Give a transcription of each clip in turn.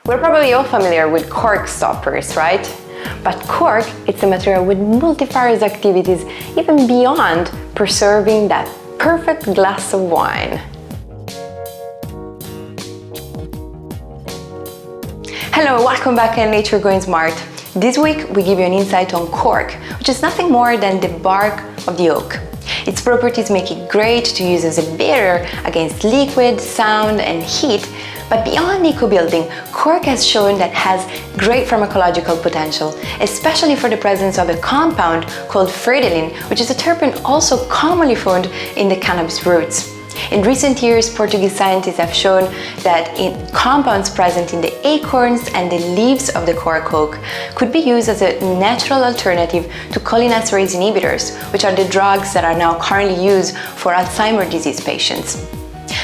We're probably all familiar with cork stoppers, right? But cork, it's a material with multifarious activities, even beyond preserving that perfect glass of wine. Hello, welcome back at Nature Going Smart. This week we give you an insight on cork, which is nothing more than the bark of the oak. Its properties make it great to use as a barrier against liquid, sound and heat, but beyond eco-building, cork has shown that it has great pharmacological potential, especially for the presence of a compound called fredolin, which is a terpene also commonly found in the cannabis roots. In recent years, Portuguese scientists have shown that compounds present in the acorns and the leaves of the cork oak could be used as a natural alternative to cholinesterase inhibitors, which are the drugs that are now currently used for Alzheimer's disease patients.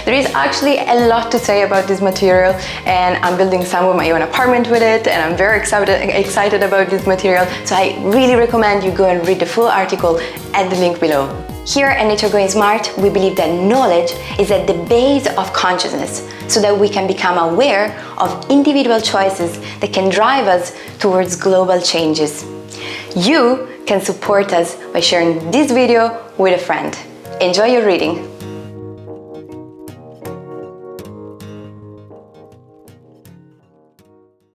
There is actually a lot to say about this material, and I'm building some of my own apartment with it, and I'm very excited about this material, so I really recommend you go and read the full article at the link below. Here at Nature Going Smart, we believe that knowledge is at the base of consciousness, so that we can become aware of individual choices that can drive us towards global changes. You can support us by sharing this video with a friend. Enjoy your reading.